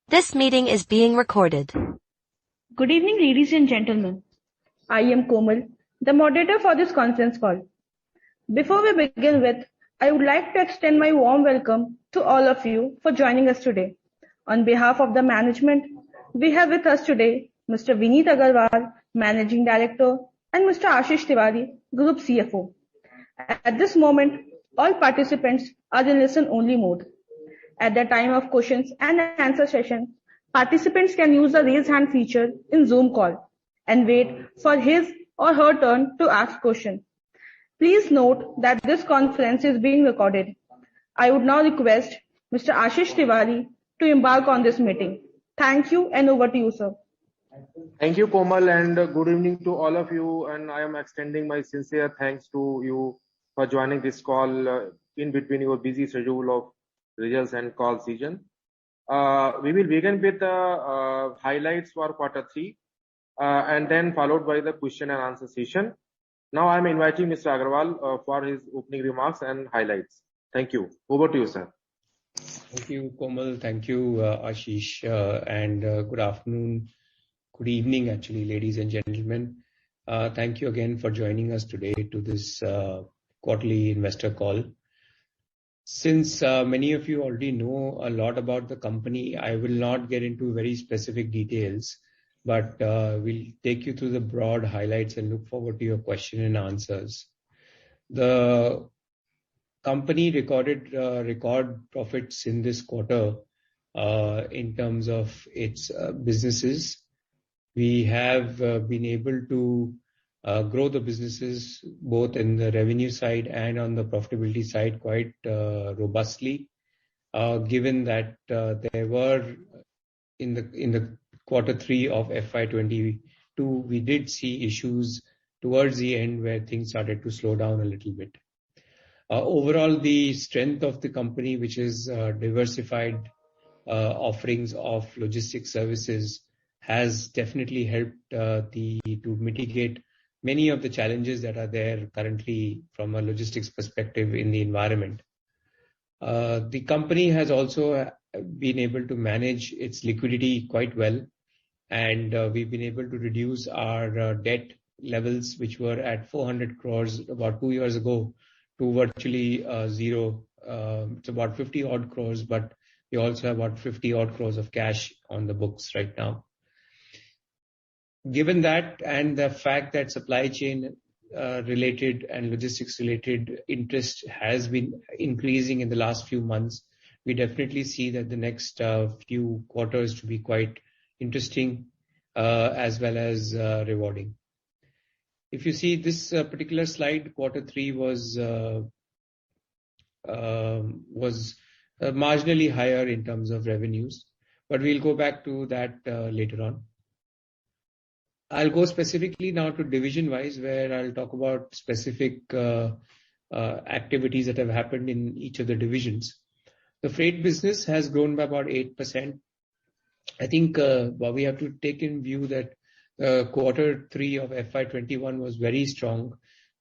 This meeting is being recorded. Good evening, ladies and gentlemen. I am Komal, the moderator for this conference call. Before we begin with, I would like to extend my warm welcome to all of you for joining us today. On behalf of the management, we have with us today Mr. Vineet Agarwal, Managing Director, and Mr. Ashish Tiwari, Group CFO. At this moment, all participants are in listen-only mode. At the time of questions and answer session, participants can use the raise hand feature in Zoom call and wait for his or her turn to ask question. Please note that this conference is being recorded. I would now request Mr. Ashish Tiwari to embark on this meeting. Thank you, and over to you, sir. Thank you, Komal, and good evening to all of you. And I am extending my sincere thanks to you for joining this call in between your busy schedule of results and call season. We will begin with the highlights for Q3 and then followed by the question and answer session. Now I am inviting Mr. Agarwal for his opening remarks and highlights. Thank you. Over to you, sir. Thank you, Komal. Thank you, Ashish, and good afternoon, good evening, actually, ladies and gentlemen. Thank you again for joining us today to this quarterly investor call. Since many of you already know a lot about the company, I will not get into very specific details, but we'll take you through the broad highlights and look forward to your question and answers. The company recorded record profits in this quarter in terms of its businesses. We have been able to grow the businesses both in the revenue side and on the profitability side quite robustly, given that there were in the Q3 of FY22, we did see issues towards the end where things started to slow down a little bit. Overall, the strength of the company, which is diversified offerings of logistics services, has definitely helped to mitigate many of the challenges that are there currently from a logistics perspective in the environment. The company has also been able to manage its liquidity quite well, and we've been able to reduce our debt levels, which were at 400 crores about 2 years ago, to virtually zero. It's about 50 odd crores, but we also have about 50 odd crores of cash on the books right now. Given that and the fact that supply chain related and logistics related interest has been increasing in the last few months, we definitely see that the next few quarters to be quite interesting as well as rewarding. If you see this particular slide, Q3 was marginally higher in terms of revenues, but we'll go back to that later on. I'll go specifically now to division-wise, where I'll talk about specific activities that have happened in each of the divisions. The freight business has grown by about 8%. I think we have to take in view that Q3 of FY21 was very strong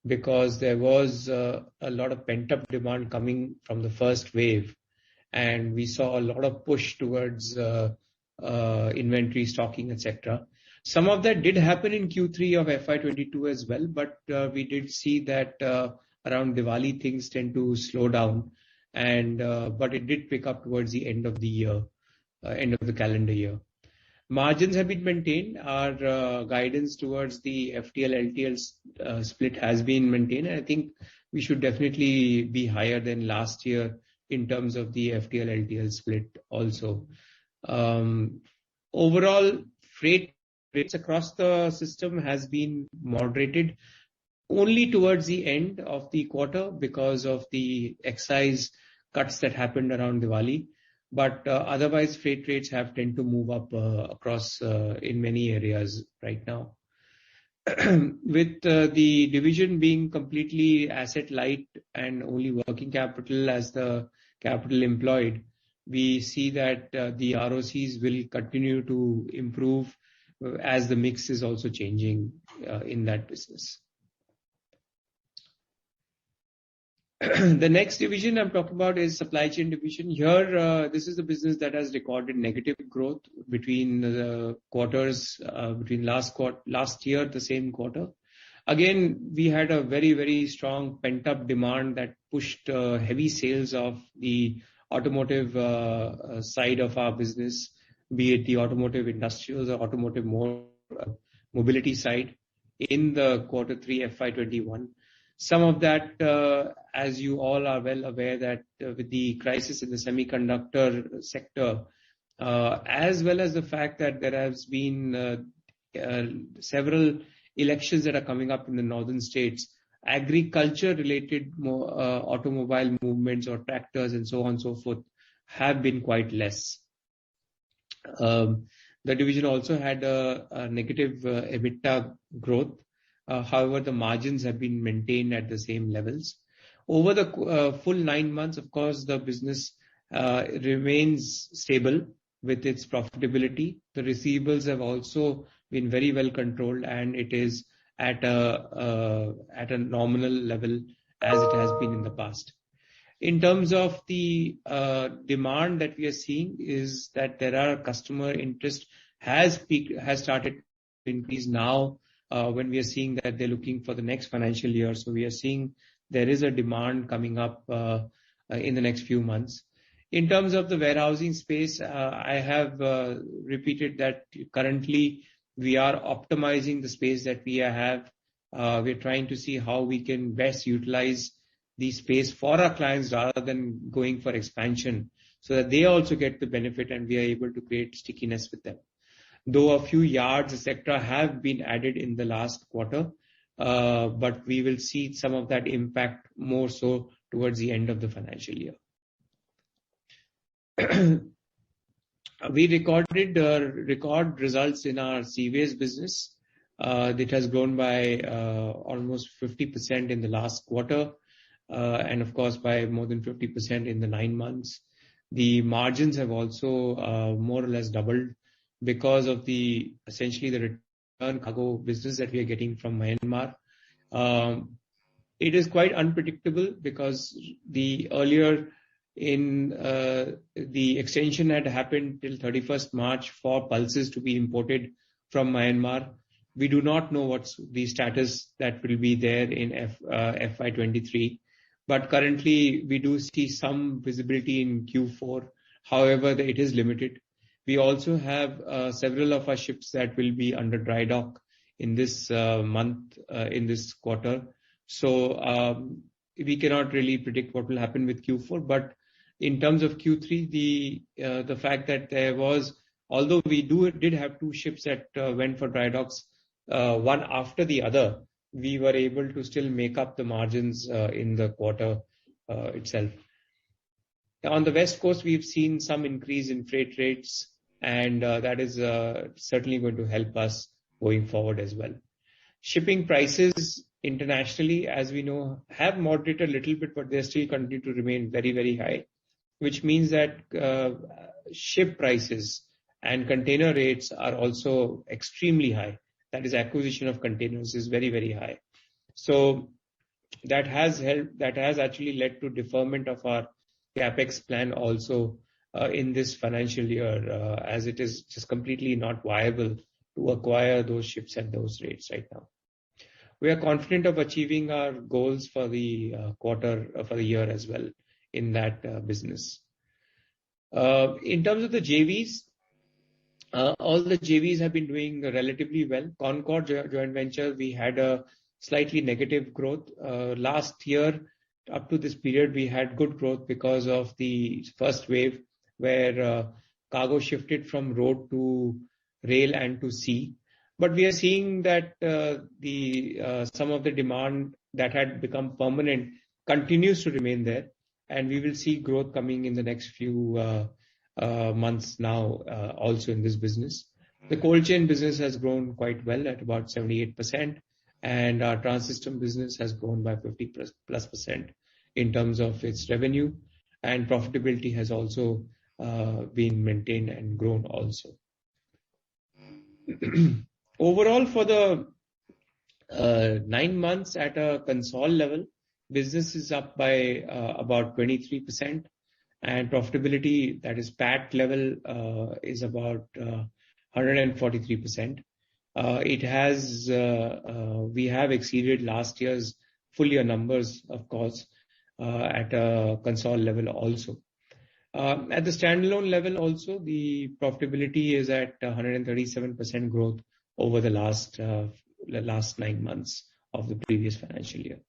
because there was a lot of pent-up demand coming from the first wave, and we saw a lot of push towards inventory stocking, etc. Some of that did happen in Q3 of FY22 as well, but we did see that around Diwali things tend to slow down, and but it did pick up towards the end of the year, end of the calendar year. Margins have been maintained. Our guidance towards the FTL-LTL split has been maintained, and I think we should definitely be higher than last year in terms of the FTL-LTL split also. Overall, freight rates across the system has been moderated only towards the end of the quarter because of the excise cuts that happened around Diwali. But otherwise, freight rates have tended to move up across in many areas right now. With the division being completely asset light and only working capital as the capital employed, we see that the ROCs will continue to improve as the mix is also changing in that business. The next division I'm talking about is supply chain division. Here, this is the business that has recorded negative growth between the quarters, between last year, the same quarter. Again, we had a very, very strong pent-up demand that pushed heavy sales of the automotive side of our business, be it the automotive industrials or automotive mobility side in the quarter 3 FY21. Some of that, as you all are well aware, that with the crisis in the semiconductor sector, as well as the fact that there has been several elections that are coming up in the northern states, agriculture-related automobile movements or tractors and so on and so forth have been quite less. The division also had a negative EBITDA growth. However, the margins have been maintained at the same levels. Over the full 9 months, of course, the business remains stable with its profitability. The receivables have also been very well controlled, and it is at a nominal level as it has been in the past. In terms of the demand that we are seeing is that there are customer interest has started to increase now when we are seeing that they're looking for the next financial year. So we are seeing there is a demand coming up in the next few months. In terms of the warehousing space, I have repeated that currently we are optimizing the space that we have. We're trying to see how we can best utilize the space for our clients rather than going for expansion, so that they also get the benefit and we are able to create stickiness with them. Though a few yards, etc., have been added in the last quarter, but we will see some of that impact more so towards the end of the financial year. We recorded record results in our CVS business. It has grown by almost 50% in the last quarter, and of course by more than 50% in the 9 months. The margins have also more or less doubled because of essentially the return cargo business that we are getting from Myanmar. It is quite unpredictable because the earlier in the extension had happened till 31st March for pulses to be imported from Myanmar. We do not know what's the status that will be there in FY23, but currently we do see some visibility in Q4. However, it is limited. We also have several of our ships that will be under dry dock in this month, in this quarter. So we cannot really predict what will happen with Q4. But in terms of Q3, the fact that there was, although we did have 2 ships that went for dry docks, one after the other, we were able to still make up the margins in the quarter itself. On the West Coast, we've seen some increase in freight rates, and that is certainly going to help us going forward as well. Shipping prices internationally, as we know, have moderated a little bit, but they still continue to remain very, very high, which means that ship prices and container rates are also extremely high. That is, acquisition of containers is very, very high. So that has helped, that has actually led to deferment of our capex plan also in this financial year, as it is just completely not viable to acquire those ships at those rates right now. We are confident of achieving our goals for the quarter, for the year as well in that business. In terms of the JVs, all the JVs have been doing relatively well. Concall joint venture, we had a slightly negative growth. Last year, up to this period, we had good growth because of the first wave where cargo shifted from road to rail and to sea. But we are seeing that some of the demand that had become permanent continues to remain there, and we will see growth coming in the next few months now also in this business. The cold chain business has grown quite well at about 78%, and our trans-system business has grown by 50+% in terms of its revenue, and profitability has also been maintained and grown also. Overall, for the 9 months at a Concall level, business is up by about 23%, and profitability, that is PAT level, is about 143%. We have exceeded last year's full year numbers, of course, at a Concall level also. At the standalone level also, the profitability is at 137% growth over the last 9 months of the previous financial year.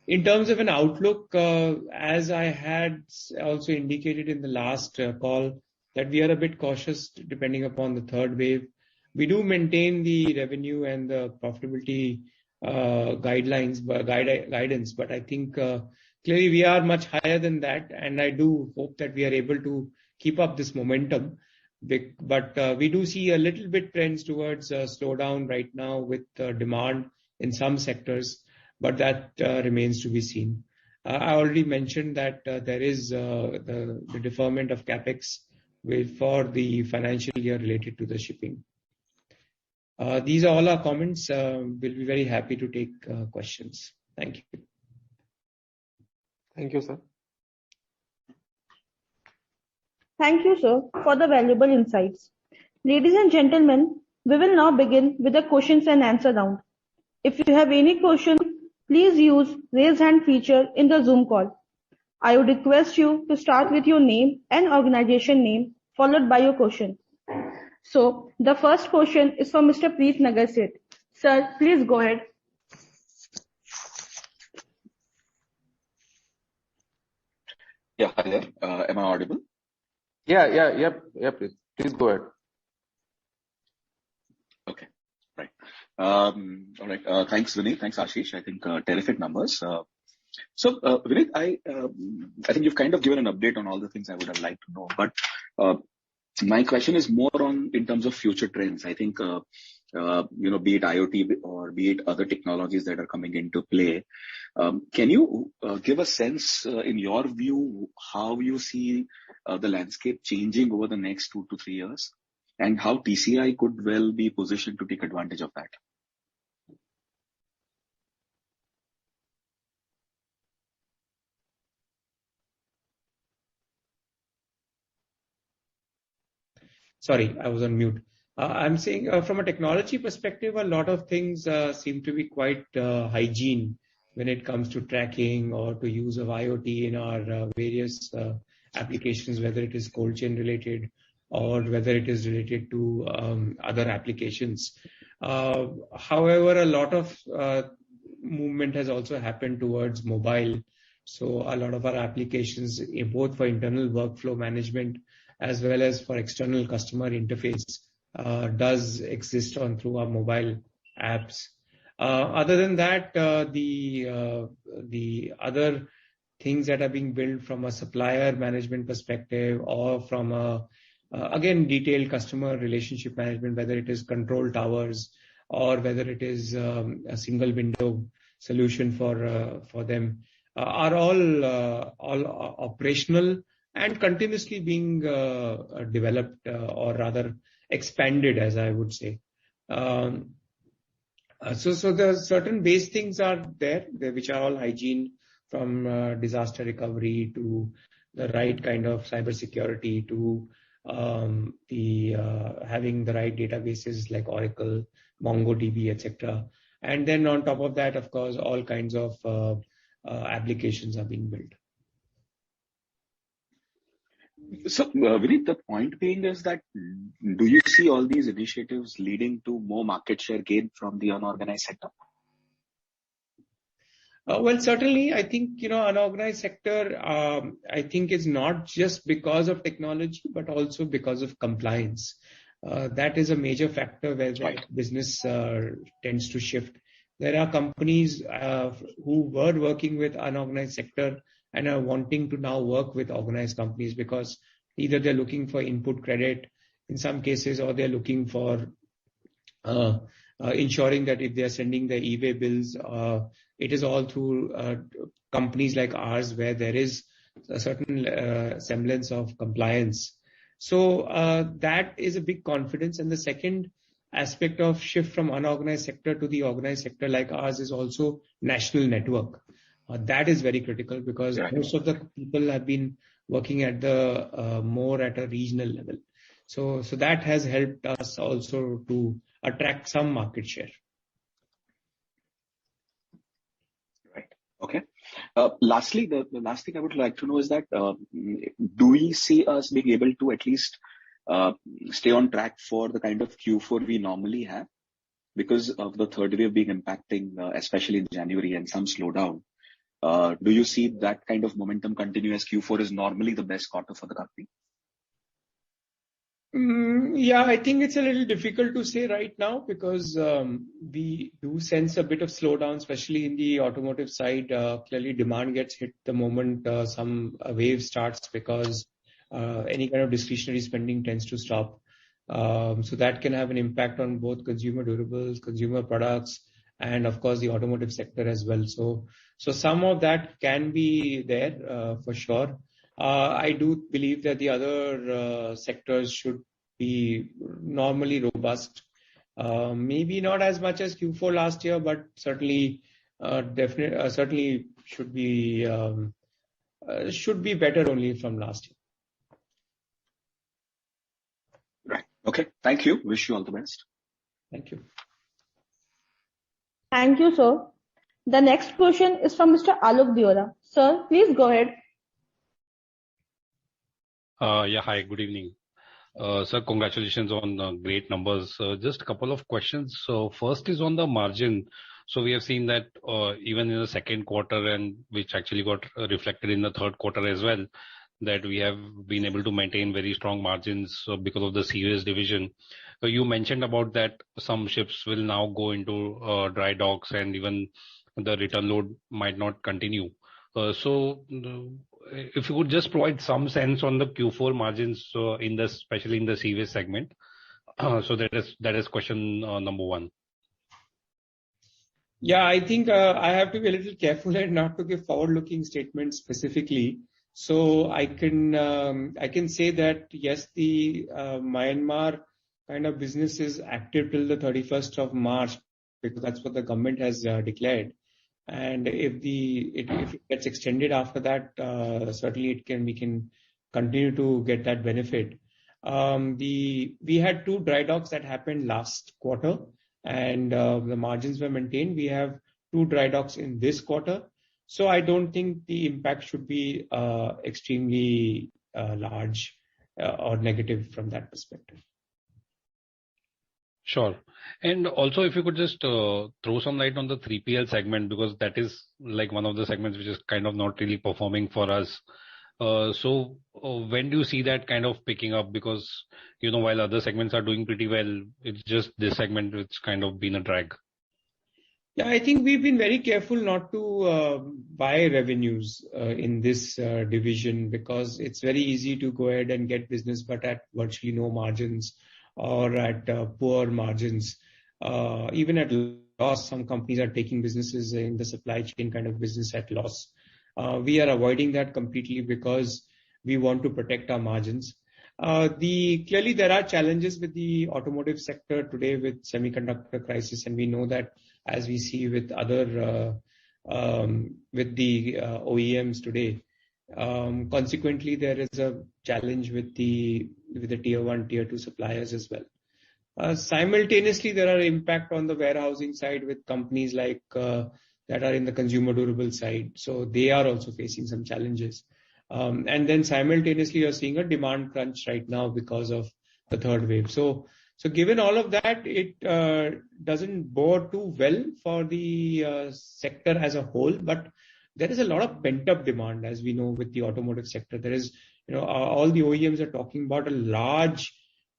In terms of an outlook, as I had also indicated in the last call, that we are a bit cautious depending upon the third wave. We do maintain the revenue and the profitability guidance, but I think clearly we are much higher than that, and I do hope that we are able to keep up this momentum. But we do see a little bit trends towards a slowdown right now with demand in some sectors, but that remains to be seen. I already mentioned that there is the deferment of capex for the financial year related to the shipping. These are all our comments. We'll be very happy to take questions. Thank you. Thank you, sir. Thank you, sir, for the valuable insights. Ladies and gentlemen, we will now begin with the questions and answer round. If you have any question, please use raise hand feature in the Zoom call. I would request you to start with your name and organization name, followed by your question. So the first question is from Mr. Preet Nagarset. Sir, please go ahead. Yeah, hi there. Am I audible? Yeah, please go ahead. Okay, right. All right. Thanks, Vineet. Thanks, Ashish. I think terrific numbers. So, Vineet, I think you've kind of given an update on all the things I would have liked to know, but my question is more on in terms of future trends. I think, be it IoT or be it other technologies that are coming into play. Can you give a sense, in your view, how you see the landscape changing over the next 2 to 3 years, and how TCI could well be positioned to take advantage of that? Sorry, I was on mute. I'm saying from a technology perspective, a lot of things seem to be quite hygiene when it comes to tracking or to use of IoT in our various applications, whether it is cold chain related or whether it is related to other applications. However, a lot of movement has also happened towards mobile. So a lot of our applications, both for internal workflow management as well as for external customer interface, does exist through our mobile apps. Other than that, the other things that are being built from a supplier management perspective or from a again detailed customer relationship management, whether it is control towers or whether it is a single window solution for them, are all operational and continuously being developed or rather expanded, as I would say. So the certain base things are there, which are all hygiene, from disaster recovery to the right kind of cybersecurity to having the right databases like Oracle, MongoDB, etc. And then on top of that, of course, all kinds of applications are being built. So, Vineet, the point being is that do you see all these initiatives leading to more market share gain from the unorganized sector? Well, certainly, I think, unorganized sector, I think is not just because of technology, but also because of compliance. That is a major factor where the business tends to shift. There are companies who were working with unorganized sector and are wanting to now work with organized companies because either they're looking for input credit in some cases, or they're looking for ensuring that if they're sending their e-way bills, it is all through companies like ours where there is a certain semblance of compliance. So that is a big confidence. And the second, aspect of shift from unorganized sector to the organized sector like ours is also national network. That is very critical because most of the people have been working at the more at a regional level. So that has helped us also to attract some market share. Right. Okay. Lastly, the last thing I would like to know is that do we see us being able to at least stay on track for the kind of Q4 we normally have because of the third wave being impacting, especially in January and some slowdown? Do you see that kind of momentum continue as Q4 is normally the best quarter for the company? Yeah, I think it's a little difficult to say right now because we do sense a bit of slowdown, especially in the automotive side. Clearly, demand gets hit the moment some wave starts because any kind of discretionary spending tends to stop. So that can have an impact on both consumer durables, consumer products, and of course the automotive sector as well. So some of that can be there for sure. I do believe that the other sectors should be normally robust. Maybe not as much as Q4 last year, but certainly certainly should be better only from last year. Right. Okay. Thank you. Wish you all the best. Thank you. Thank you, sir. The next question is from Mr. Alok Diora. Sir, please go ahead. Yeah, hi, good evening. Sir, congratulations on great numbers. Just a couple of questions. So first is on the margin. So we have seen that even in the second quarter, and which actually got reflected in the third quarter as well, that we have been able to maintain very strong margins because of the CVS division. You mentioned about that some ships will now go into dry docks and even the return load might not continue. So if you could just provide some sense on the Q4 margins especially in the CVS segment. So that is question number one. Yeah, I think I have to be a little careful and not to give forward-looking statements specifically. So I can say that yes, the Myanmar kind of business is active till the 31st of March because that's what the government has declared. And if it gets extended after that, certainly we can continue to get that benefit. We had 2 dry docks that happened last quarter, and the margins were maintained. We have 2 dry docks in this quarter, so I don't think the impact should be extremely large or negative from that perspective. Sure. And also, if you could just throw some light on the 3PL segment, because that is like one of the segments which is kind of not really performing for us. So when do you see that kind of picking up? Because, while other segments are doing pretty well, it's just this segment which kind of been a drag. Yeah, I think we've been very careful not to buy revenues in this division because it's very easy to go ahead and get business, but at virtually no margins or at poor margins. Even at loss, some companies are taking businesses in the supply chain kind of business at loss. We are avoiding that completely because we want to protect our margins. Clearly there are challenges with the automotive sector today with semiconductor crisis, and we know that as we see with other with the OEMs today. Consequently, there is a challenge with the tier 1, tier 2 suppliers as well. Simultaneously, there are impact on the warehousing side with companies like that are in the consumer durable side. So they are also facing some challenges. And then simultaneously, you're seeing a demand crunch right now because of the third wave. So given all of that, it doesn't bode too well for the sector as a whole, but there is a lot of pent-up demand, as we know, with the automotive sector. There is, all the OEMs are talking about a large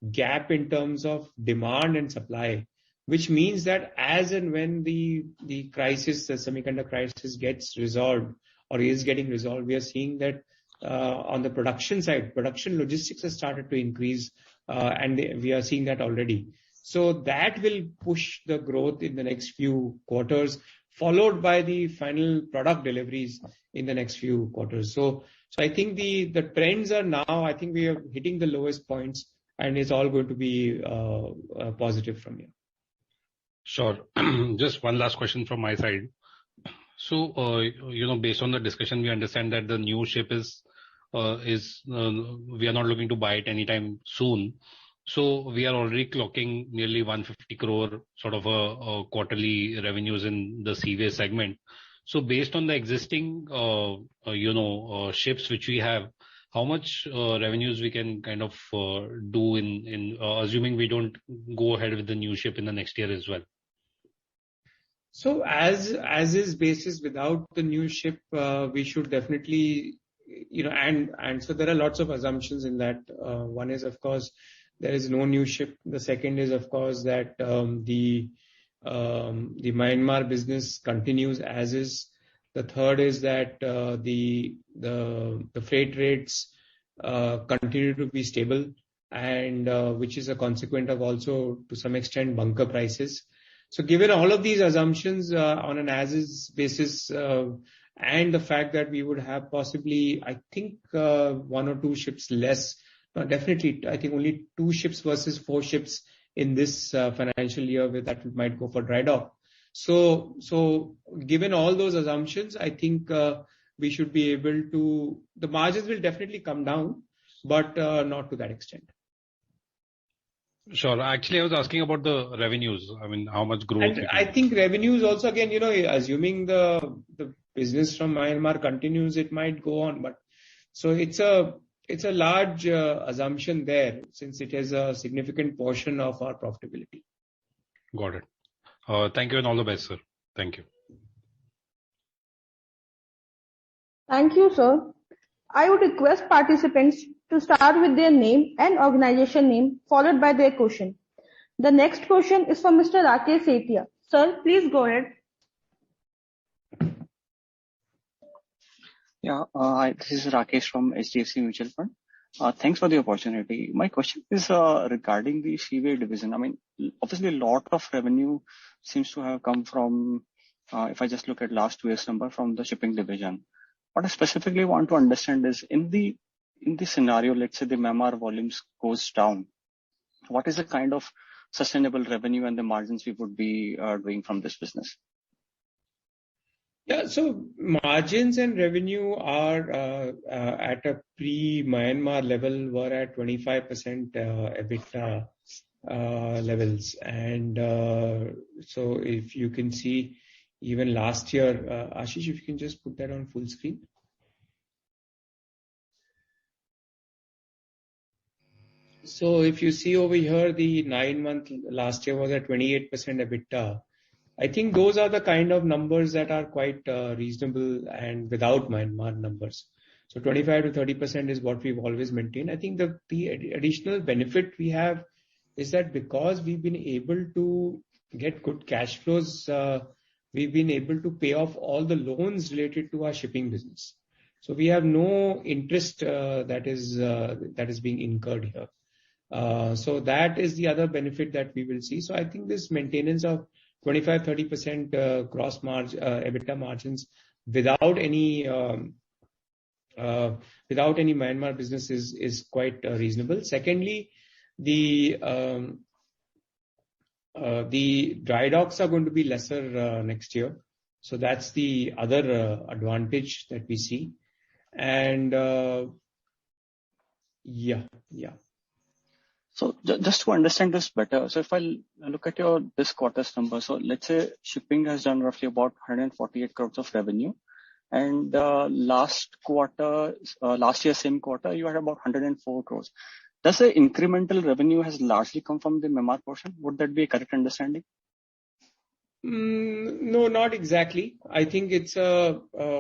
gap in terms of demand and supply, which means that as and when the crisis, the semiconductor crisis gets resolved or is getting resolved, we are seeing that on the production side, production logistics has started to increase, and we are seeing that already. So that will push the growth in the next few quarters, followed by the final product deliveries in the next few quarters. So I think the trends are now, I think we are hitting the lowest points, and it's all going to be positive from here. Sure. Just one last question from my side. So, based on the discussion, we understand that the new ship we are not looking to buy it anytime soon. So we are already clocking nearly 150 crore sort of a quarterly revenues in the Seaway segment. So based on the existing, ships which we have, how much revenues we can kind of do in assuming we don't go ahead with the new ship in the next year as well? So as is basis without the new ship, we should definitely, and so there are lots of assumptions in that. One is, of course, there is no new ship. The second is, of course, that the Myanmar business continues as is. The third is that the freight rates continue to be stable, and which is a consequence of also to some extent bunker prices. So given all of these assumptions on an as-is basis, and the fact that we would have possibly, I think, 1 or 2 ships less, definitely, I think only 2 ships versus 4 ships in this financial year that might go for dry dock. So given all those assumptions, I think we should be able to, the margins will definitely come down, but not to that extent. Sure. Actually, I was asking about the revenues. I mean, how much growth? And I think revenues also, again, assuming the business from Myanmar continues, it might go on. But so it's a large assumption there, since it is a significant portion of our profitability. Got it. Thank you and all the best, sir. Thank you. Thank you, sir. I would request participants to start with their name and organization name, followed by their question. The next question is from Mr. Rakesh Sethia. Sir, please go ahead. Yeah, this is Rakesh from HDFC Mutual Fund. Thanks for the opportunity. My question is regarding the Seaway division. I mean, obviously a lot of revenue seems to have come from, if I just look at last 2 years' number, from the shipping division. What I specifically want to understand is in the scenario, let's say the Myanmar volumes goes down, what is the kind of sustainable revenue and the margins we would be doing from this business? Yeah, so margins and revenue are at a pre-Myanmar level were at 25% EBITDA levels. And so if you can see, even last year, Ashish, if you can just put that on full screen. So if you see over here, the 9-month last year was at 28% EBITDA. I think those are the kind of numbers that are quite reasonable and without Myanmar numbers. So 25 to 30% is what we've always maintained. I think the additional benefit we have is that because we've been able to get good cash flows, we've been able to pay off all the loans related to our shipping business. So we have no interest that is being incurred here. So that is the other benefit that we will see. So I think this maintenance of 25-30% gross margin, EBITDA margins without any Myanmar business is quite reasonable. Secondly, the dry docks are going to be lesser next year. So that's the other advantage that we see. And yeah. So just to understand this better, so if I look at this quarter's number, so let's say shipping has done roughly about 148 crores of revenue, and last year same quarter you had about 104 crores. Does the incremental revenue has largely come from the Myanmar portion? Would that be a correct understanding? No, not exactly. I think it's a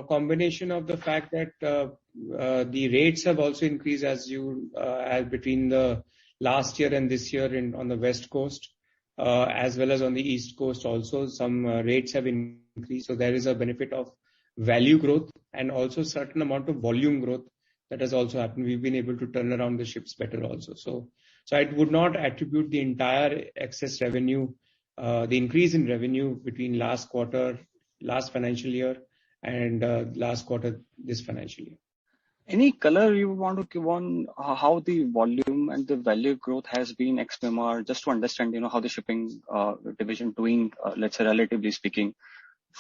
combination of the fact that the rates have also increased as between the last year and this year on the West Coast, as well as on the East Coast also. Some rates have increased. So there is a benefit of value growth and also certain amount of volume growth that has also happened. We've been able to turn around the ships better also. So I would not attribute the entire excess revenue, the increase in revenue between last quarter, last financial year, and last quarter this financial year. Any color you want to give on how the volume and the value growth has been ex Myanmar, just to understand, how the shipping division doing, let's say, relatively speaking,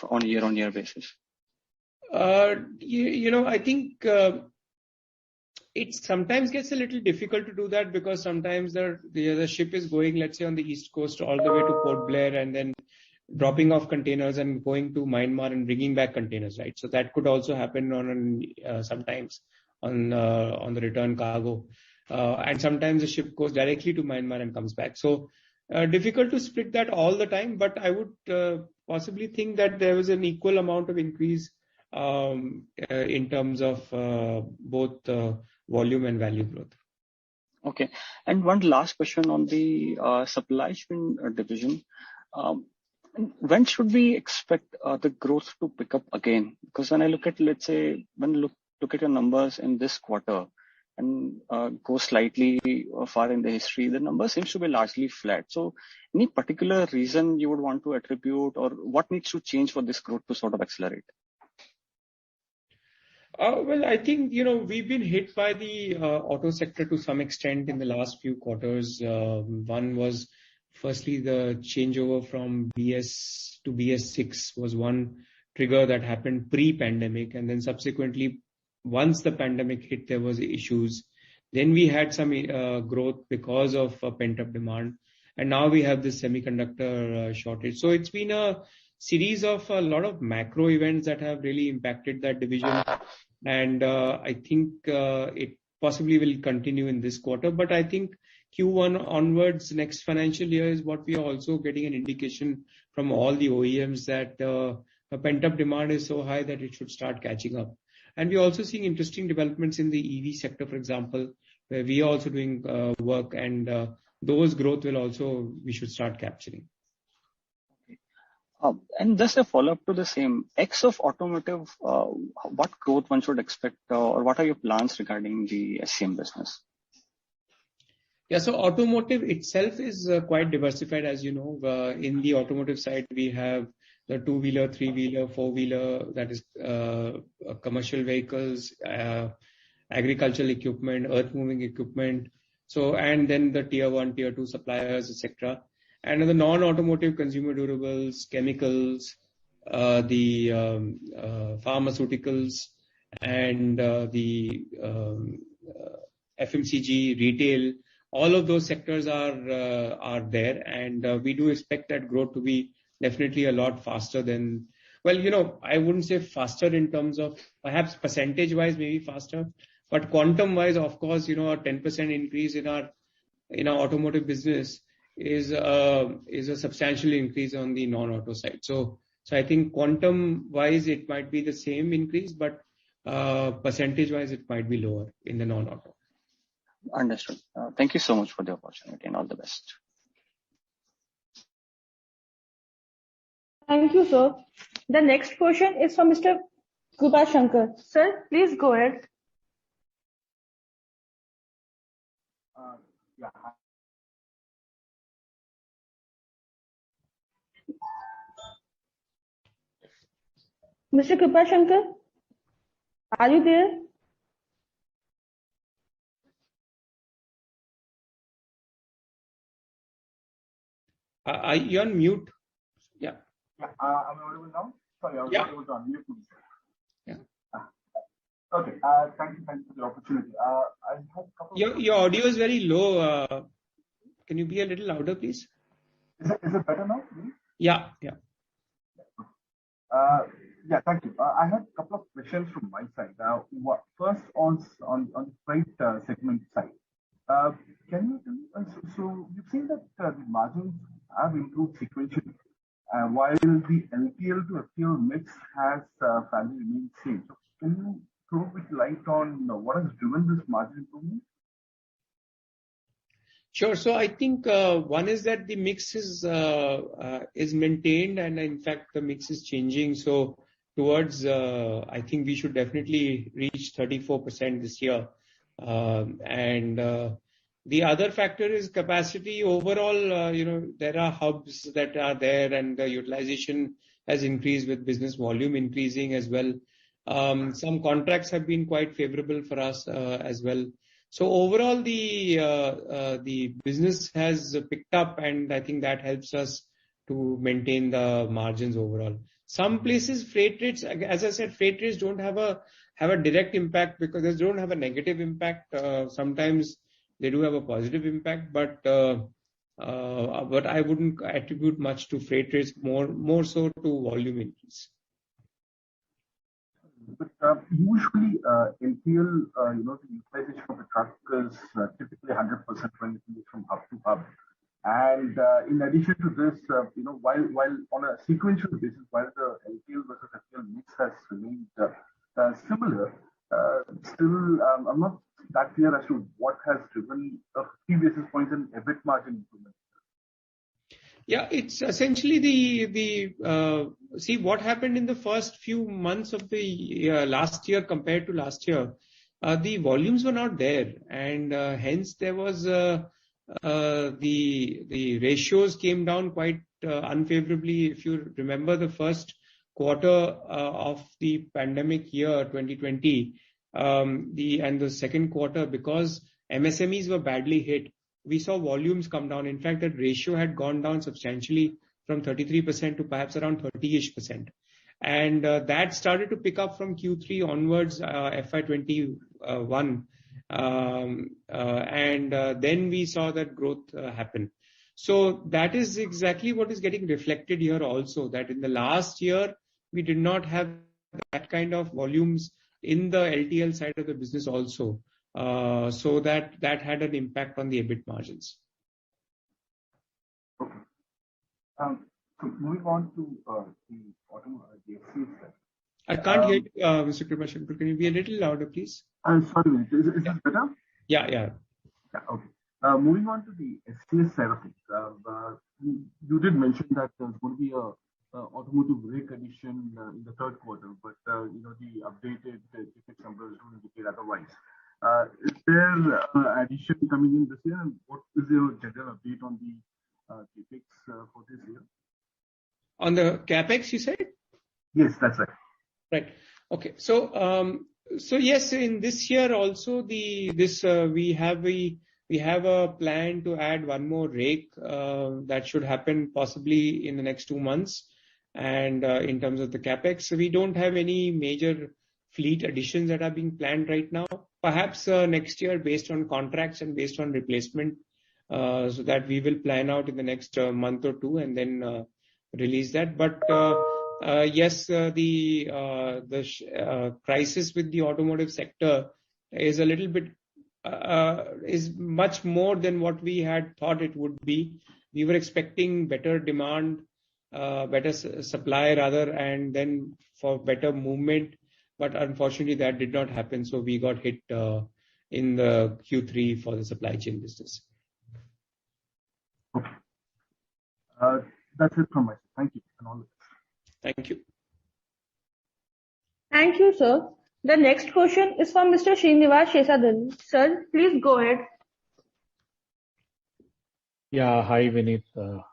on a year-on-year basis? I think it sometimes gets a little difficult to do that because sometimes the ship is going, let's say, on the east coast all the way to Port Blair and then dropping off containers and going to Myanmar and bringing back containers, right? So that could also happen sometimes on the return cargo, and sometimes the ship goes directly to Myanmar and comes back. So difficult to split that all the time, but I would possibly think that there was an equal amount of increase in terms of both volume and value growth. Okay. And one last question on the supply chain division. When should we expect the growth to pick up again? Because when I look at, let's say, look at your numbers in this quarter and go slightly far in the history, the number seems to be largely flat. So any particular reason you would want to attribute, or what needs to change for this growth to sort of accelerate? Well, I think, we've been hit by the auto sector to some extent in the last few quarters. One was firstly the changeover from BS to BS6 was one trigger that happened pre-pandemic, and then subsequently, once the pandemic hit, there was issues. Then we had some growth because of pent-up demand, and now we have this semiconductor shortage. So it's been a series of a lot of macro events that have really impacted that division, and I think it possibly will continue in this quarter. But I think Q1 onwards, next financial year, is what we are also getting an indication from all the OEMs that the pent-up demand is so high that it should start catching up. And we're also seeing interesting developments in the EV sector, for example, where we are also doing work, and those growth we should start capturing. And just a follow-up to the same, X of automotive, what growth one should expect, or what are your plans regarding the SCM business? Yeah, so automotive itself is quite diversified, as you know. In the automotive side, we have the two-wheeler, three-wheeler, four-wheeler, that is commercial vehicles, agricultural equipment, earth-moving equipment. So, and then the tier 1, tier 2 suppliers, etc. And the non-automotive consumer durables, chemicals, the pharmaceuticals, and the FMCG, retail, all of those sectors are there, and we do expect that growth to be definitely a lot faster than, well, I wouldn't say faster in terms of perhaps percentage-wise, maybe faster, but quantum-wise, of course, a 10% increase in our automotive business is a substantial increase on the non-auto side. So I think quantum-wise it might be the same increase, but percentage-wise it might be lower in the non-auto. Understood. Thank you so much for the opportunity, and all the best. Thank you, sir. The next question is from Mr. Krupa Shankar. Sir, please go ahead. Yeah. Mr. Krupa Shankar, are you there? Are you on mute? Yeah. I'm audible now. Sorry, I was not able to unmute myself. Yeah. Okay. Thank you for the opportunity. I have a couple. Your audio is very low. Can you be a little louder, please? Is it better now? Yeah. Yeah, thank you. I have a couple of questions from my side. First on the freight segment side. Can you tell me, so you've seen that the margins have improved sequentially, while the LTL to FTL mix has fairly remained same. So can you throw a bit light on what has driven this margin improvement? Sure. So I think one is that the mix is maintained, and in fact the mix is changing. So towards, I think we should definitely reach 34% this year. And the other factor is capacity overall. There are hubs that are there, and the utilization has increased with business volume increasing as well. Some contracts have been quite favorable for us as well. So overall, the business has picked up, and I think that helps us to maintain the margins overall. Some places, freight rates, as I said, freight rates don't have a direct impact because they don't have a negative impact. Sometimes they do have a positive impact, but I wouldn't attribute much to freight rates, more so to volume increase. But usually, LTL, the utilization of the truck is typically 100% when it moves from hub to hub. And in addition to this, while on a sequential basis, while the LTL versus FTL mix has remained similar, still I'm not that clear as to what has driven 50 basis points in EBIT margin improvement. Yeah, it's essentially see what happened in the first few months of the last year compared to last year. The volumes were not there, and hence there was the ratios came down quite unfavorably. If you remember the first quarter of the pandemic year 2020, and the second quarter, because MSMEs were badly hit, we saw volumes come down. In fact, that ratio had gone down substantially from 33% to perhaps around 30-ish%. And that started to pick up from Q3 onwards, FY21. And then we saw that growth happen. So that is exactly what is getting reflected here also, that in the last year, we did not have that kind of volumes in the LTL side of the business also. So that had an impact on the EBIT margins. Okay. So moving on to the FCA side. I can't hear Mr. Kripashankar. Can you be a little louder, please? Sorry, is this better? Yeah. Okay. Moving on to the SCS side of things. You did mention that there's going to be a automotive rake addition in the third quarter, but the updated ticket numbers don't indicate otherwise. Is there addition coming in this year, and what is your general update on the capex for this year? On the capex, you said? Yes, that's right. Right. Okay. So yes, in this year also, we have a plan to add one more rake that should happen possibly in the next 2 months. And in terms of the capex, we don't have any major fleet additions that are being planned right now. Perhaps next year, based on contracts and based on replacement, so that we will plan out in the next month or two and then release that. But yes, the crisis with the automotive sector is a little bit is much more than what we had thought it would be. We were expecting better demand, better supply rather, and then for better movement. But unfortunately, that did not happen. So we got hit in the Q3 for the supply chain business. Okay. That's it from my side. Thank you. And all the best. Thank you. Thank you, sir. The next question is from Mr. Srinivas Shesadil. Sir, please go ahead. Yeah. Hi, Vineet.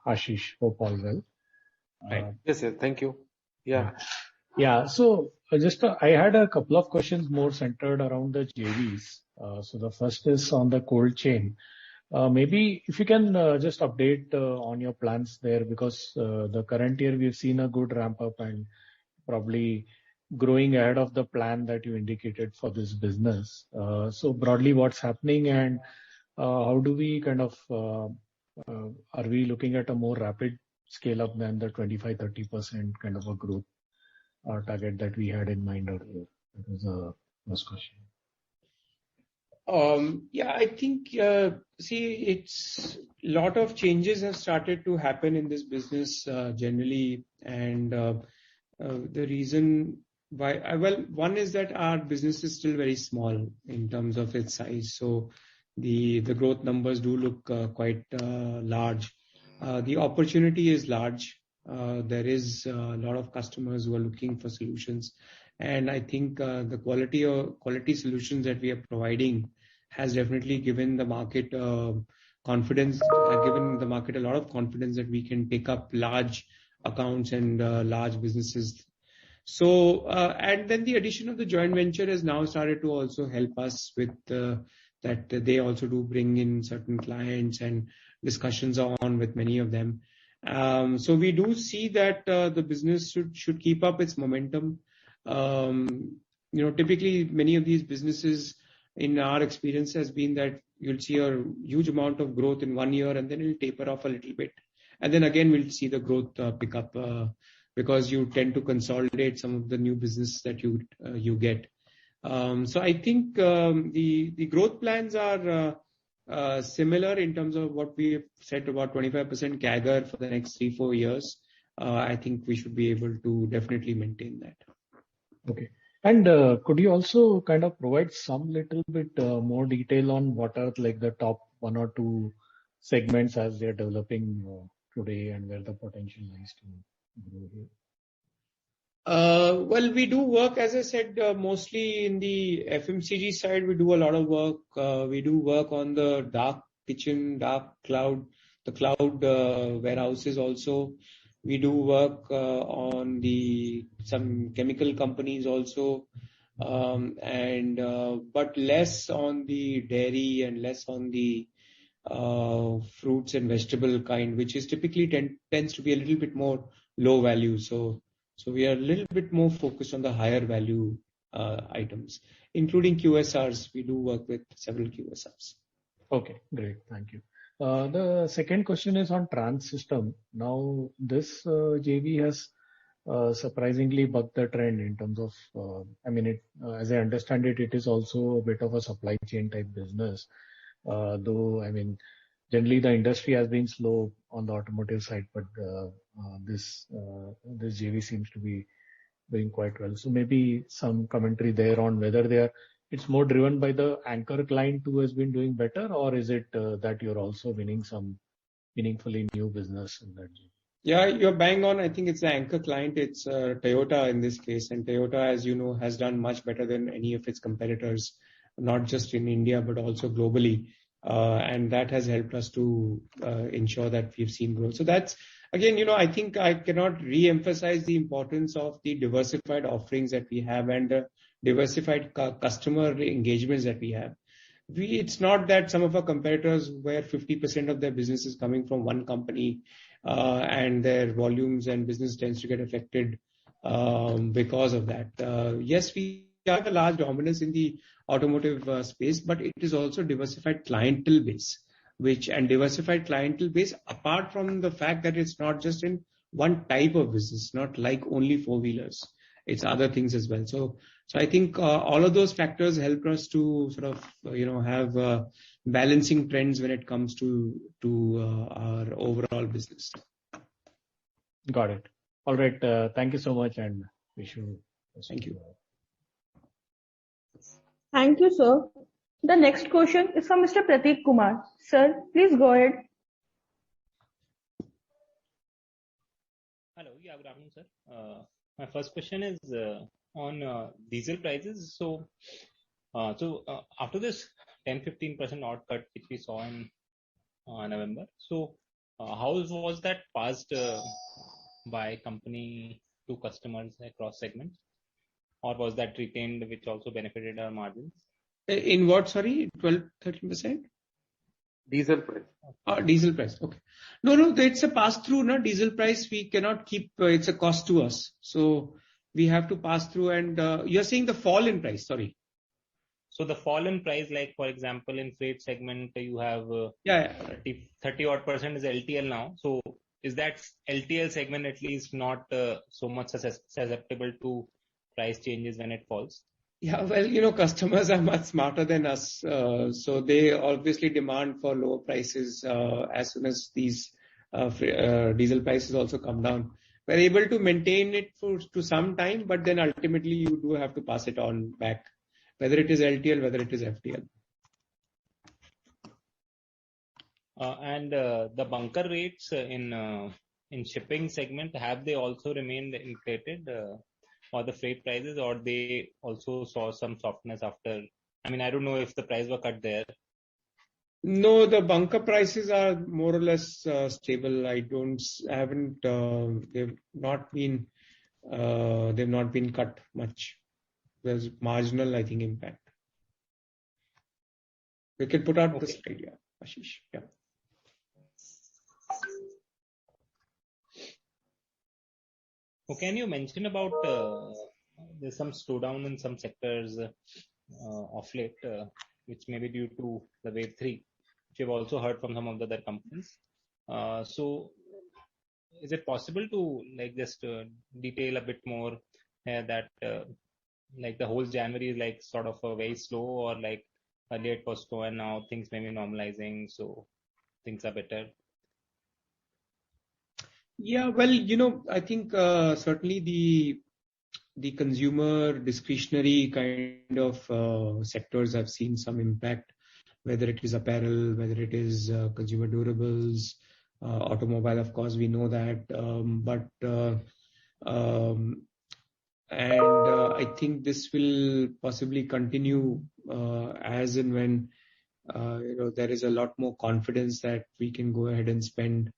Ashish. Hope all well. Yes, sir. Thank you. Yeah. Yeah. So I had a couple of questions more centered around the JVs. So the first is on the cold chain. Maybe if you can just update on your plans there, because the current year we've seen a good ramp up and probably growing ahead of the plan that you indicated for this business. So broadly, what's happening, and how do we kind of are we looking at a more rapid scale up than the 25-30% kind of a growth target that we had in mind earlier? That was the first question. Yeah, I think, it's a lot of changes have started to happen in this business generally. And the reason why, one is that our business is still very small in terms of its size. So the growth numbers do look quite large. The opportunity is large. There is a lot of customers who are looking for solutions. And I think the quality solutions that we are providing has definitely given the market confidence, given the market a lot of confidence that we can take up large accounts and large businesses. So, and then the addition of the joint venture has now started to also help us with that they also do bring in certain clients and discussions are on with many of them. So we do see that the business should keep up its momentum. Typically many of these businesses in our experience has been that you'll see a huge amount of growth in 1 year and then it'll taper off a little bit. And then again, we'll see the growth pick up because you tend to consolidate some of the new business that you get. So I think the growth plans are similar in terms of what we have said, about 25% CAGR for the next 3-4 years. I think we should be able to definitely maintain that. Okay. And could you also kind of provide some little bit more detail on what are like the top 1 or 2 segments as they're developing today and where the potential lies to grow here? Well, we do work, as I said, mostly in the FMCG side. We do a lot of work. We do work on the dark kitchen, dark cloud, the cloud warehouses also. We do work on some chemical companies also, but less on the dairy and less on the fruits and vegetable kind, which is typically tends to be a little bit more low value. So we are a little bit more focused on the higher value items, including QSRs. We do work with several QSRs. Okay, great. Thank you. The second question is on Trans System. Now, this JV has surprisingly bucked the trend in terms of, as I understand it, it is also a bit of a supply chain type business. Though, generally the industry has been slow on the automotive side, but this JV seems to be doing quite well. So maybe some commentary there on whether it's more driven by the anchor client who has been doing better, or is it that you're also winning some meaningfully new business in that JV? Yeah, you're bang on. I think it's the anchor client. It's Toyota in this case, and Toyota, as you know, has done much better than any of its competitors, not just in India but also globally. And that has helped us to ensure that we've seen growth. So that's, again, I think I cannot re-emphasize the importance of the diversified offerings that we have and the diversified customer engagements that we have. It's not that some of our competitors where 50% of their business is coming from one company and their volumes and business tends to get affected because of that. Yes, we have a large dominance in the automotive space, but it is also diversified clientele base, diversified clientele base apart from the fact that it's not just in one type of business, not like only four-wheelers. It's other things as well. So I think all of those factors help us to sort of, have balancing trends when it comes to our overall business. Got it. All right. Thank you so much and wish you. Thank you. Thank you, sir. The next question is from Mr. Prateek Kumar. Sir, please go ahead. Hello. Yeah, good afternoon, sir. My first question is on diesel prices. So after this 10-15% odd cut which we saw in November, so how was that passed by company to customers across segments, or was that retained, which also benefited our margins? In what? Sorry, 12-13%? Diesel price. Diesel price. Okay. No, it's a pass through. No, diesel price we cannot keep. It's a cost to us, so we have to pass through. And you're saying the fall in price. Sorry. So the fall in price, like for example, in freight segment, you have 30 odd % is LTL now. So is that LTL segment at least not so much susceptible to price changes when it falls? Yeah, well, customers are much smarter than us, so they obviously demand for lower prices as soon as these diesel prices also come down. We're able to maintain it to some time, but then ultimately you do have to pass it on back, whether it is LTL, whether it is FTL. And the bunker rates in shipping segment, have they also remained inflated? Or the freight prices, or they also saw some softness after? I don't know if the price were cut there. No, the bunker prices are more or less stable. They've not been they've not been cut much. There's marginal, I think, impact. We can put out the slide, yeah, Ashish. Yeah. Okay, and you mentioned about there's some slowdown in some sectors of late, which may be due to the wave 3, which you've also heard from some of the other companies. So, is it possible to just detail a bit more that the whole January is sort of very slow, or earlier it was slow and now things may be normalizing, so things are better? Yeah, well, I think certainly the consumer discretionary kind of sectors have seen some impact, whether it is apparel, whether it is consumer durables, automobile, of course, we know that. I think this will possibly continue as and when there is a lot more confidence that we can go ahead and spend.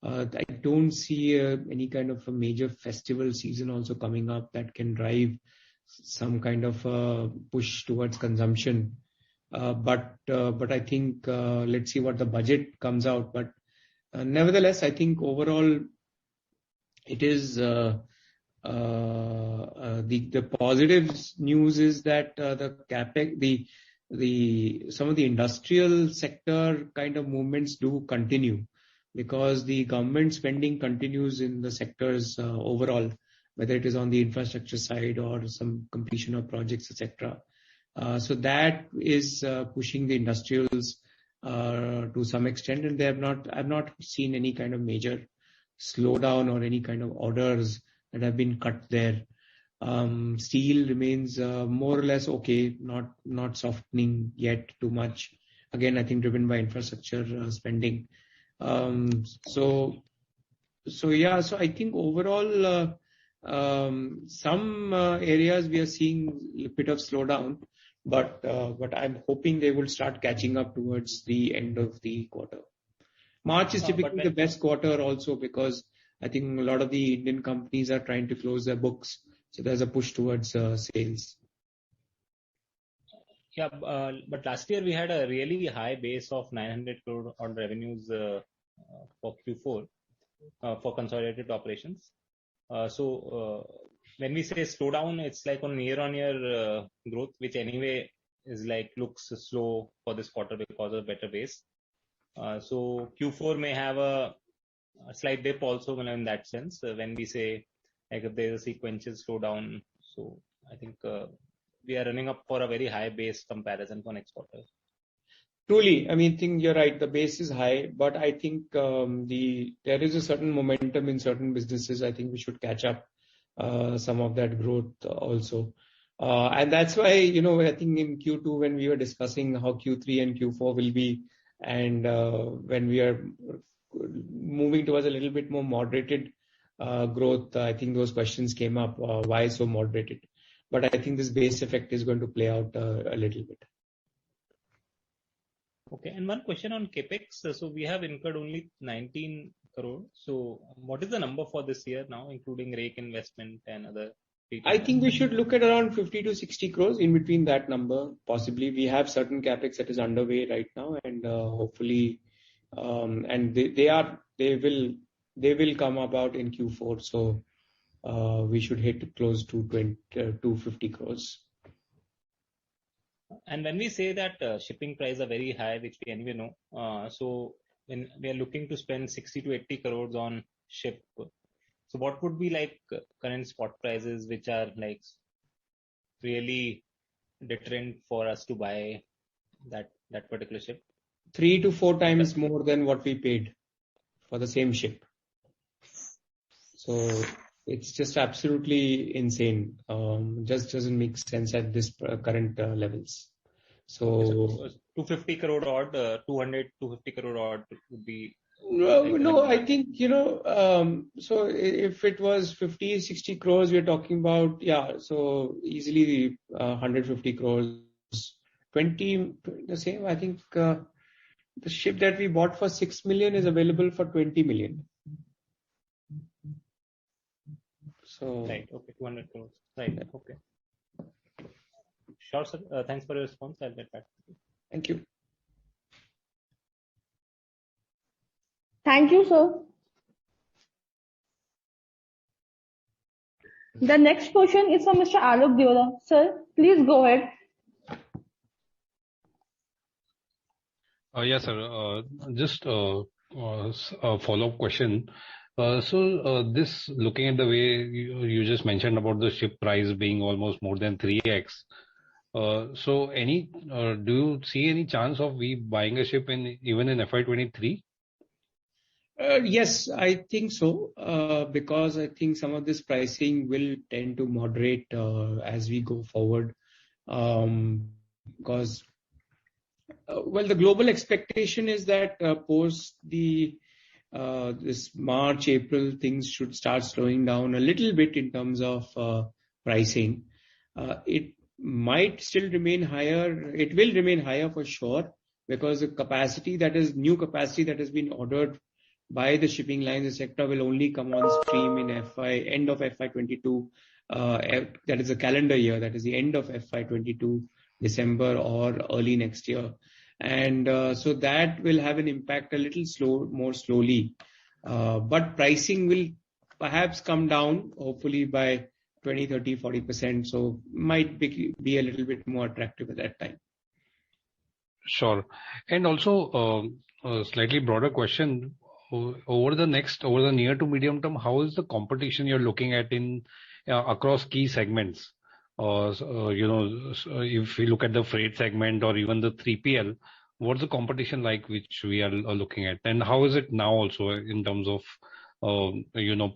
I don't see any kind of a major festival season also coming up that can drive some kind of push towards consumption. But I think let's see what the budget comes out. But nevertheless, I think overall it is the positive news is that the capex, some of the industrial sector kind of movements do continue, because the government spending continues in the sectors overall, whether it is on the infrastructure side or some completion of projects, etc. So that is pushing the industrials to some extent, and I've not seen any kind of major slowdown or any kind of orders that have been cut there. Steel remains more or less okay, not softening yet too much. Again, I think driven by infrastructure spending. So I think overall some areas we are seeing a bit of slowdown, but I'm hoping they will start catching up towards the end of the quarter. March is typically the best quarter also, because I think a lot of the Indian companies are trying to close their books, so there's a push towards sales. Yeah, but last year we had a really high base of 900 crore on revenues for Q4 for consolidated operations. So when we say slowdown, it's on year-on-year growth, which anyway is looks slow for this quarter because of better base. So Q4 may have a slight dip also in that sense when we say if there's a sequential slowdown. So I think we are running up for a very high base comparison for next quarter. Truly, I think you're right. The base is high, but I think there is a certain momentum in certain businesses. I think we should catch up some of that growth also. And that's why, I think in Q2 when we were discussing how Q3 and Q4 will be, and when we are moving towards a little bit more moderated growth, I think those questions came up, why so moderated? But I think this base effect is going to play out a little bit. Okay, and one question on capex. So we have incurred only 19 crore. So what is the number for this year now, including rake investment and other? I think we should look at around 50 to 60 crores, in between that number. Possibly we have certain capex that is underway right now, and hopefully, and they will come about in Q4. So we should hit close to 250 crores. And when we say that shipping prices are very high, which we anyway know, so when we are looking to spend 60 to 80 crores on ship, so what would be current spot prices, which are really deterrent for us to buy that particular ship? 3 to 4 times more than what we paid for the same ship. So it's just absolutely insane. Just doesn't make sense at this current levels. So 250 crore odd, 250 crore odd would be. No, I think, so if it was 50, 60 crores, we're talking about, so easily 150 crores, 20, the same. I think the ship that we bought for 6 million is available for 20 million. So Right. Okay. 200 crores. Right. yeah. Okay. Sure, sir. Thanks for your response. I'll get back. Thank you. Thank you, sir. The next question is from Mr. Alok Deora. Sir, please go ahead. Yes, sir. Just a follow-up question. This looking at the way you just mentioned about the ship price being almost more than 3x. Do you see any chance of we buying a ship even in FY23? Yes, I think so, because I think some of this pricing will tend to moderate as we go forward. Because the global expectation is that post this March, April, things should start slowing down a little bit in terms of pricing. It might still remain higher. It will remain higher for sure, because the new capacity that has been ordered by the shipping lines, etc., will only come on stream in end of FY22. That is a calendar year. That is the end of FY22, December or early next year. And so that will have an impact a little more slowly. But pricing will perhaps come down, hopefully by 20, 30, 40%. So might be a little bit more attractive at that time. Sure. And also a slightly broader question. Over the near to medium term, how is the competition you're looking at in across key segments? If we look at the freight segment or even the 3PL, what's the competition like which we are looking at, and how is it now also in terms of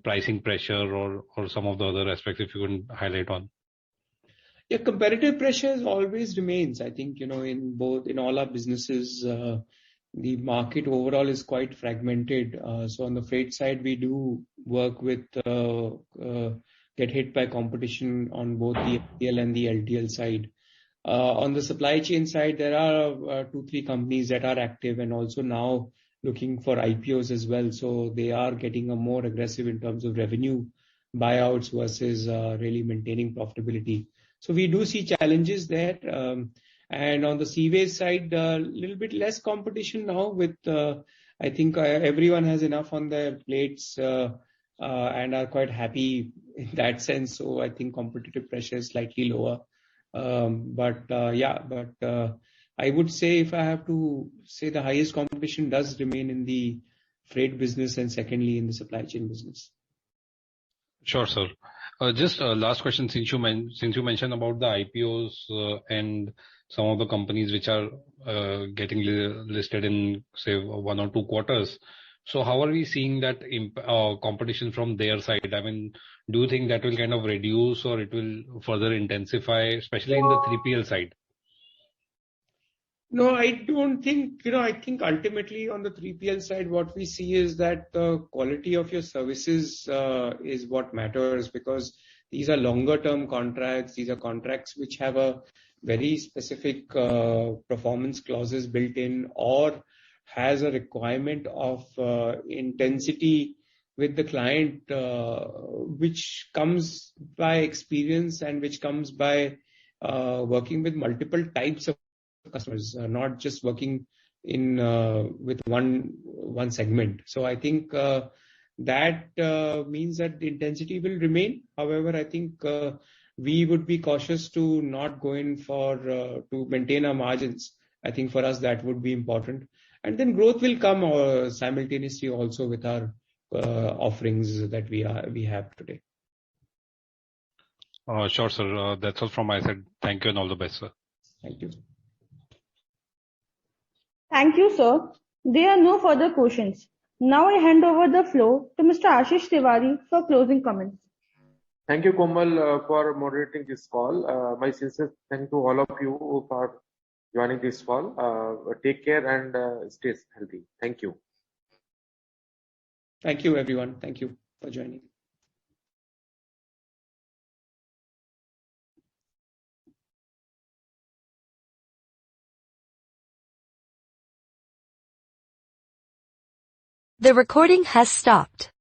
pricing pressure or some of the other aspects, if you can highlight on? Yeah, competitive pressure always remains. I think in all our businesses. The market overall is quite fragmented. So on the freight side, we do work with, get hit by competition on both the FTL and the LTL side. On the supply chain side, there are 2-3 companies that are active and also now looking for IPOs as well. So they are getting a more aggressive in terms of revenue buyouts versus really maintaining profitability. So we do see challenges there. And on the seaways side, a little bit less competition now with, I think everyone has enough on their plates and are quite happy in that sense. So I think competitive pressure is slightly lower. But I would say, if I have to say, the highest competition does remain in the freight business and secondly in the supply chain business. Sure, sir. Just last question, since you mentioned about the IPOs and some of the companies which are getting listed in, say, 1 or 2 quarters. So how are we seeing that competition from their side? I mean, do you think that will kind of reduce or it will further intensify, especially in the 3PL side? No, I don't think, I think ultimately on the 3PL side, what we see is that the quality of your services is what matters, because these are longer term contracts. These are contracts which have a very specific performance clauses built in, or has a requirement of intensity with the client, which comes by experience and which comes by working with multiple types of customers, not just working in with one segment. So I think that means that the intensity will remain. However, I think we would be cautious to not go in for to maintain our margins. I think for us that would be important, and then growth will come simultaneously also with our offerings that we have today. Sure, sir. That's all from my side. Thank you and all the best, sir. Thank you. Thank you, sir. There are no further questions. Now I hand over the floor to Mr. Ashish Tiwari for closing comments. Thank you, Komal, for moderating this call. My sincere thanks to all of you for joining this call. Take care and stay healthy. Thank you. Thank you, everyone. Thank you for joining. The recording has stopped.